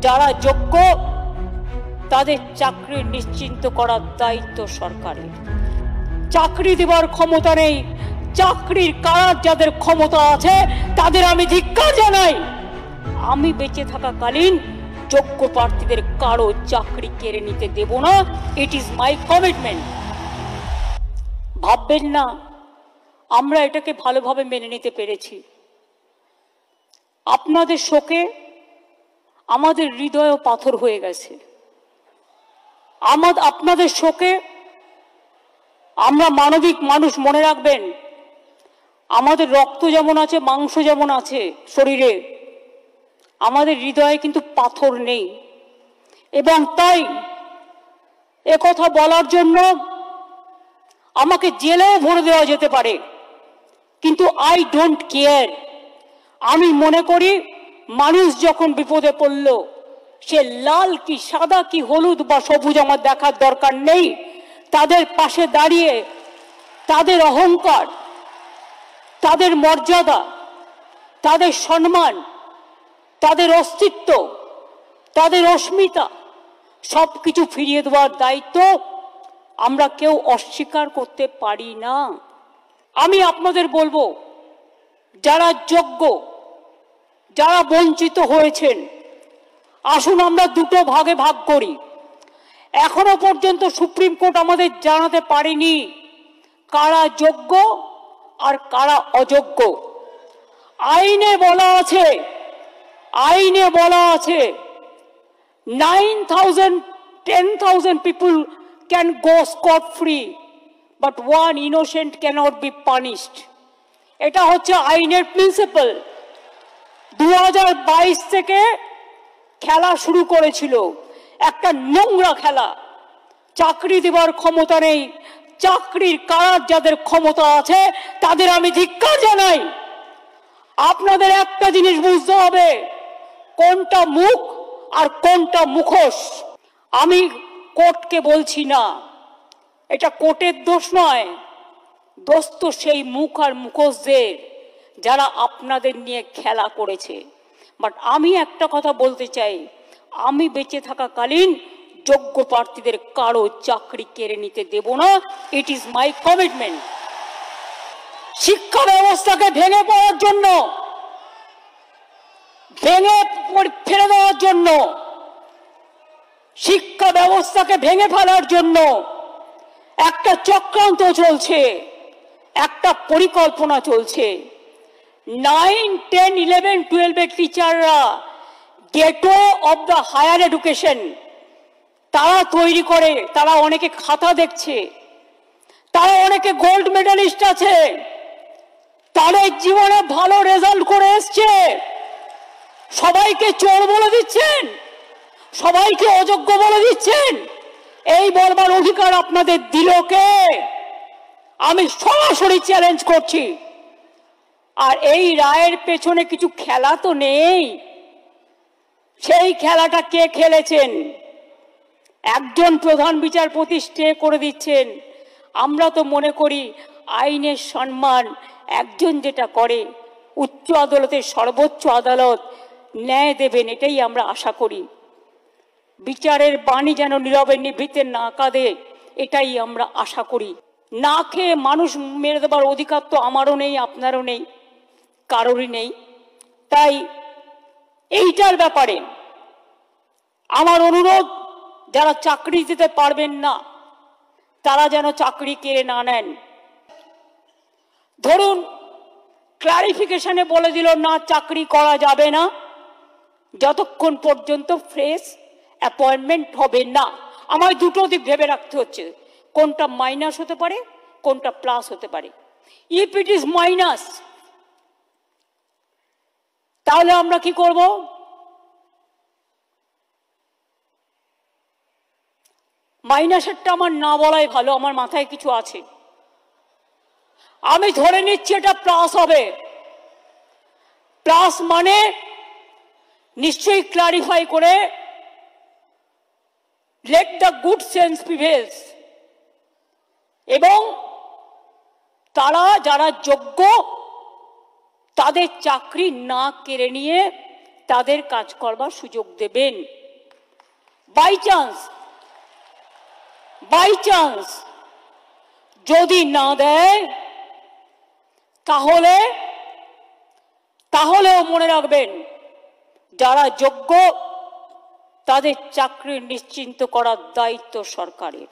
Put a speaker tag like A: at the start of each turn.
A: যারা যোগ্য তাদের চাকরি নিশ্চিন্ত করার দায়িত্ব সরকারের। চাকরি দেওয়ার ক্ষমতা নেই, চাকরির কারার যাদের ক্ষমতা আছে তাদের আমি ধিক্কার জানাই। আমি বেঁচে থাকাকালীন যোগ্য প্রার্থীদের কারো চাকরি কেড়ে নিতে দেব না। It is my commitment. ভাববেন না আমরা এটাকে ভালোভাবে মেনে নিতে পেরেছি। আপনাদের শোকে আমাদের হৃদয়ও পাথর হয়ে গেছে। আপনাদের শোকে আমরা মানবিক মানুষ, মনে রাখবেন আমাদের রক্ত যেমন আছে, মাংস যেমন আছে শরীরে, আমাদের হৃদয়ে কিন্তু পাথর নেই। এবং তাই একথা বলার জন্য আমাকে জেলেও ভরে দেওয়া যেতে পারে, কিন্তু আই ডোন্ট কেয়ার। আমি মনে করি মানুষ যখন বিপদে পড়ল, সে লাল কি সাদা কি হলুদ বা সবুজ আমার দেখার দরকার নেই। তাদের পাশে দাঁড়িয়ে তাদের অহংকার, তাদের মর্যাদা, তাদের সম্মান, তাদের অস্তিত্ব, তাদের অস্মিতা সবকিছু ফিরিয়ে দেওয়ার দায়িত্ব আমরা কেউ অস্বীকার করতে পারি না। আমি আপনাদের বলবো, যারা যোগ্য, যারা বঞ্চিত হয়েছেন, আসুন আমরা দুটো ভাগে ভাগ করি। এখনো পর্যন্ত সুপ্রিম কোর্ট আমাদের জানাতে পারেনি কারা যোগ্য আর কারা অযোগ্য। আইনে বলা আছে 9,000 10,000 people can go scot free but one innocent cannot be punished। এটা হচ্ছে আইনের প্রিন্সিপাল। 2022 থেকে খেলা শুরু করেছিল, একটা নোংরা খেলা। চাকরি দেওয়ার ক্ষমতা নেই, চাকরির কারার যাদের ক্ষমতা আছে তাদের আমি ধিক্কার জানাই। আপনাদের একটা জিনিস বুঝতে হবে, কোনটা মুখ আর কোনটা মুখোশ। আমি কোর্টকে বলছি না, এটা কোর্টের দোষ নয়, দোষ তো সেই মুখ আর মুখোশদের যারা আপনাদের নিয়ে খেলা করেছে। বাট আমি একটা কথা বলতে চাই, আমি বেঁচে থাকাকালীন যোগ্য প্রার্থীদের কারো চাকরি কেড়ে নিতে দেব না। It is my commitment. শিক্ষা ব্যবস্থাকে ভেঙে পড়ার জন্য, ভেঙে ফেলে দেওয়ার জন্য, শিক্ষা ব্যবস্থাকে ভেঙে ফেলার জন্য একটা চক্রান্ত চলছে, একটা পরিকল্পনা চলছে। 9, 10, 11, 12 এর টিচাররা gateway of the higher education তারা তৈরি করে। তারা অনেকে খাতা দেখছে, তারা অনেকে গোল্ড মেডালিস্ট আছে, তাদের জীবনে ভালো রেজাল্ট করে এসছে। সবাইকে চোর বলে দিচ্ছেন, সবাইকে অযোগ্য বলে দিচ্ছেন। এই বলবার অধিকার আপনাদের দিল কে? আমি সরাসরি চ্যালেঞ্জ করছি। আর এই রায়ের পেছনে কিছু খেলা তো নেই। সেই খেলাটা কে খেলেছেন? একজন প্রধান বিচারপতি স্টে করে দিচ্ছেন। আমরা তো মনে করি আইনের সম্মান একজন যেটা করে, উচ্চ আদালতের সর্বোচ্চ আদালত ন্যায় দেবেন, এটাই আমরা আশা করি। বিচারের বাণী যেন নীরবে নিভৃতে না কাঁদে, এটাই আমরা আশা করি। না খেয়ে মানুষ মেরে দেবার অধিকার তো আমারও নেই, আপনারও নেই, কারোরই নেই। তাই এইটার ব্যাপারে আমার অনুরোধ, যারা চাকরি দিতে পারবেন না তারা যেন চাকরি কেড়ে না নেন। ধরুন ক্লারিফিকেশনে বলে দিল না, চাকরি করা যাবে না যতক্ষণ পর্যন্ত ফ্রেশ অ্যাপয়েন্টমেন্ট হবে না। আমায় দুটো দিক ভেবে রাখতে হচ্ছে, কোনটা মাইনাস হতে পারে, কোনটা প্লাস হতে পারে। ইফ ইট ইজ মাইনাস, তাহলে আমরা কি করব? মাইনাসেরটা আমার না বলাই ভালো, আমার মাথায় কিছু আছে। আমি ধরে নিচ্ছি এটা প্লাস হবে। প্লাস মানে নিশ্চয়ই ক্লারিফাই করে let the good sense prevails, এবং তারা যারা যোগ্য তাদের চাকরি না কেড়ে নিয়ে তাদের কাজ করবার সুযোগ দেবেন। বাই চান্স যদি না দেয় তাহলেও মনে রাখবেন, যারা যোগ্য তাদের চাকরি নিশ্চিন্ত করার দায়িত্ব সরকারের।